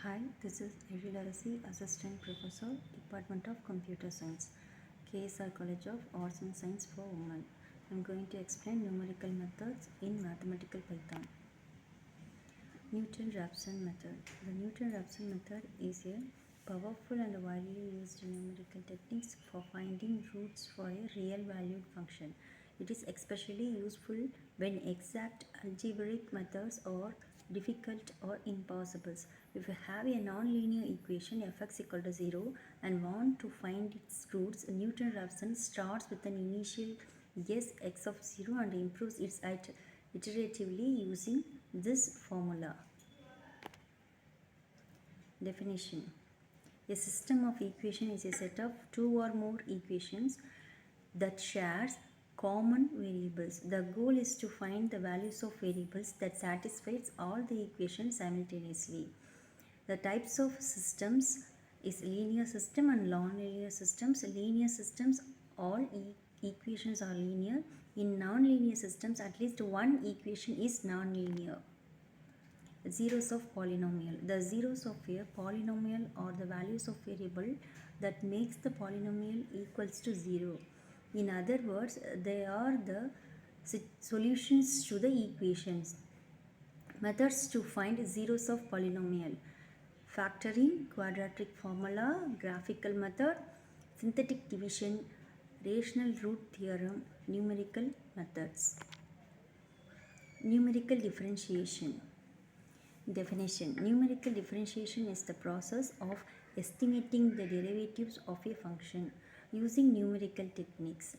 Hi, this is Ezhilarasi, Assistant Professor, Department of Computer Science, KSR College of Arts and Science for Women. I am going to explain numerical methods in mathematical Python. Newton-Raphson method. The Newton-Raphson method is a powerful and widely used numerical technique for finding roots for a real valued function. It is especially useful when exact algebraic methods are difficult or impossible. If you have a non-linear equation fx equal to 0 and want to find its roots, Newton-Raphson starts with an initial guess x of 0 and improves its iteratively using this formula. Definition. A system of equation is a set of two or more equations that shares common variables. The goal is to find the values of variables that satisfies all the equations simultaneously. The types of systems is linear system and non-linear systems. Linear systems, all equations are linear. In non-linear systems, at least one equation is non-linear. Zeros of polynomial. The zeros of a polynomial are the values of variable that makes the polynomial equals to 0. In other words, they are the solutions to the equations. Methods to find zeros of polynomial. Factoring, quadratic formula, graphical method, synthetic division, rational root theorem, numerical methods. Numerical differentiation. Definition. Numerical differentiation is the process of estimating the derivatives of a function using numerical techniques.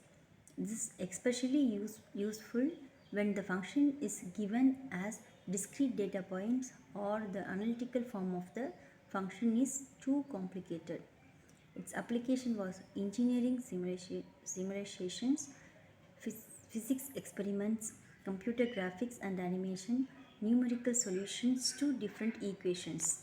This is especially useful when the function is given as discrete data points or the analytical form of the function is too complicated. Its application was engineering simulations, physics experiments, computer graphics and animation, numerical solutions to different equations.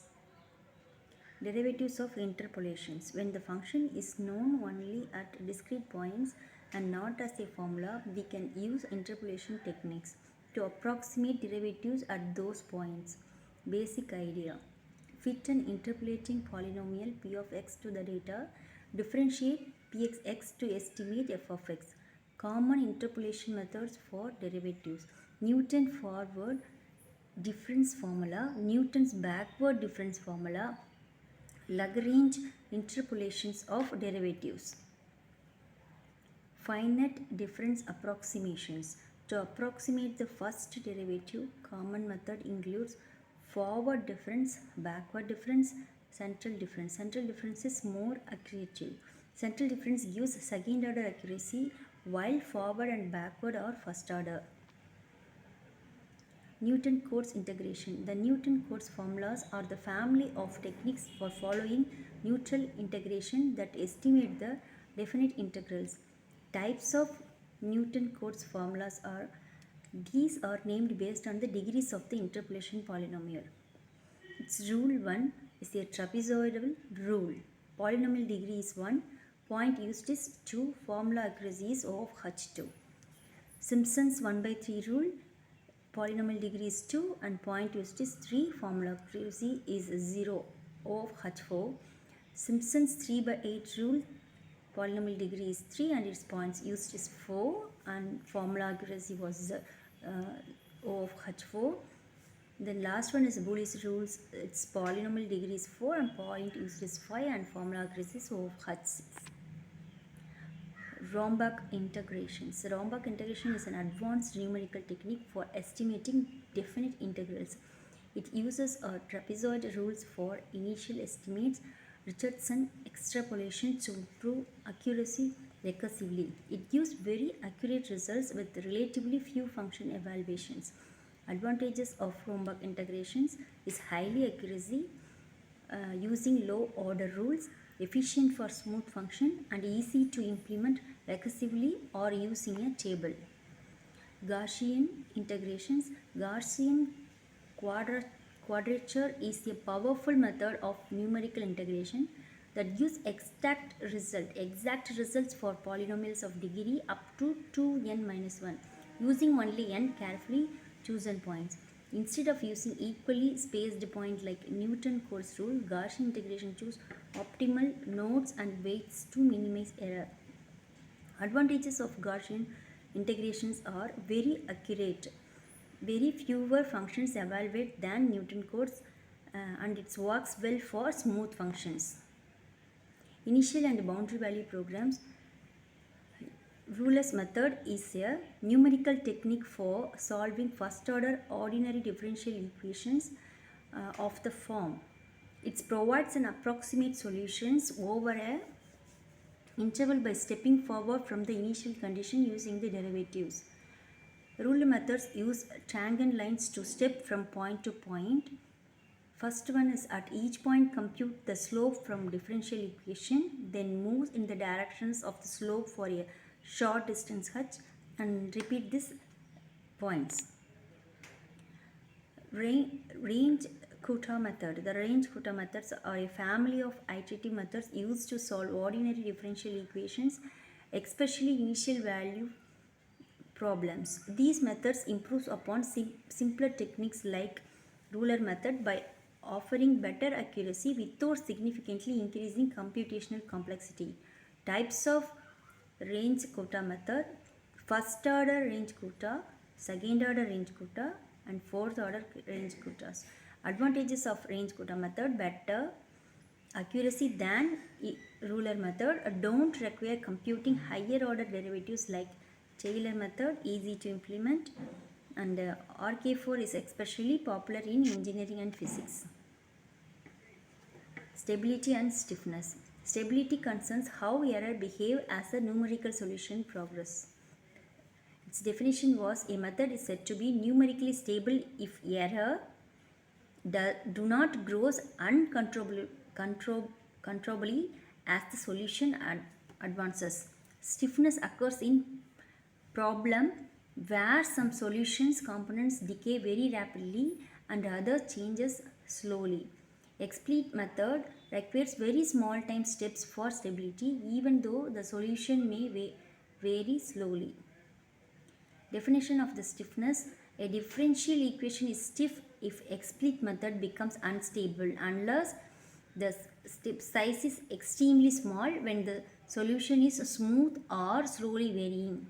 Derivatives of interpolations. When the function is known only at discrete points and not as a formula, we can use interpolation techniques to approximate derivatives at those points. Basic idea. Fit an interpolating polynomial p of x to the data. Differentiate pxx to estimate f of x. Common interpolation methods for derivatives. Newton forward difference formula, Newton's backward difference formula, Lagrange interpolations of derivatives. Finite difference approximations. To approximate the first derivative, common method includes forward difference, backward difference, central difference. Central difference is more accurate. Central difference gives second order accuracy while forward and backward are first order. Newton codes integration. The Newton codes formulas are the family of techniques for following neutral integration that estimate the definite integrals. Types of Newton codes formulas are these are named based on the degrees of the interpolation polynomial. Its rule 1 is a trapezoidal rule. Polynomial degree is 1, point used is 2, formula accuracy is O of H2. Simpson's 1 by 3 rule. Polynomial degree is 2 and point used is 3. Formula accuracy is 0. O of H4. Simpson's 3 by 8 rule. Polynomial degree is 3 and its points used is 4 and formula accuracy was O of H4. Then last one is Boole's rules. Its polynomial degree is 4 and point used is 5 and formula accuracy is O of H6. Rhombach integrations. Rhombach integration is an advanced numerical technique for estimating definite integrals. It uses a trapezoid rules for initial estimates, Richardson extrapolation to prove accuracy recursively. It gives very accurate results with relatively few function evaluations. Advantages of Rhombach integrations is highly accuracy using low order rules, efficient for smooth function and easy to implement recursively or using a table. Gaussian integrations. Gaussian quadrature is a powerful method of numerical integration that gives exact results for polynomials of degree up to 2n minus 1 using only n carefully chosen points. Instead of using equally spaced point like Newton-Cotes rule, Gaussian integration choose optimal nodes and weights to minimize error. Advantages of Gaussian integrations are very accurate. Very fewer functions evaluate than Newton-Cotes and it works well for smooth functions. Initial and boundary value programs. Euler's method is a numerical technique for solving first order ordinary differential equations of the form. It provides an approximate solutions over a interval by stepping forward from the initial condition using the derivatives. Euler methods use tangent lines to step from point to point. First one is at each point compute the slope from differential equation, then moves in the directions of the slope for a short distance h and repeat these points. Range Coota method. The range Coota methods are a family of iterative methods used to solve ordinary differential equations, especially initial value problems. These methods improve upon simpler techniques like Euler method by offering better accuracy without significantly increasing computational complexity. Types of range Coota method: first order range Coota, second order range Coota, and fourth order range Cootas. Advantages of range Coota method: better accuracy than Euler method, don't require computing higher order derivatives like Taylor method, easy to implement, and RK4 is especially popular in engineering and physics. Stability and stiffness. Stability concerns how error behave as a numerical solution progress. Its definition was a method is said to be numerically stable if error do not grows uncontrollably as the solution advances. Stiffness occurs in problem where some solutions components decay very rapidly and other changes slowly. Explicit method requires very small time steps for stability even though the solution may vary slowly. Definition of the stiffness: a differential equation is stiff if explicit method becomes unstable unless the size is extremely small when the solution is smooth or slowly varying.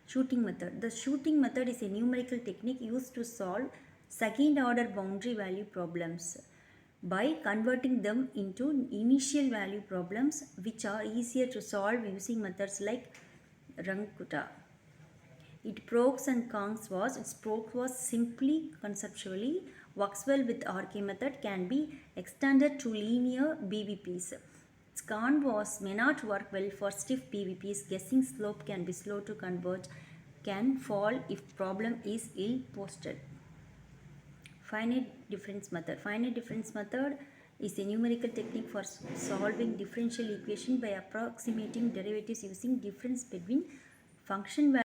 Shooting method. The shooting method is a numerical technique used to solve second order boundary value problems by converting them into initial value problems which are easier to solve using methods like Runge-Coota. Its pros and cons was its pros was simply conceptually works well with RK method, can be extended to linear BVPs. Its con was may not work well for stiff BVPs. Guessing slope can be slow to converge, can fall if problem is ill posted. Finite difference method. Finite difference method is a numerical technique for solving differential equation by approximating derivatives using difference between function values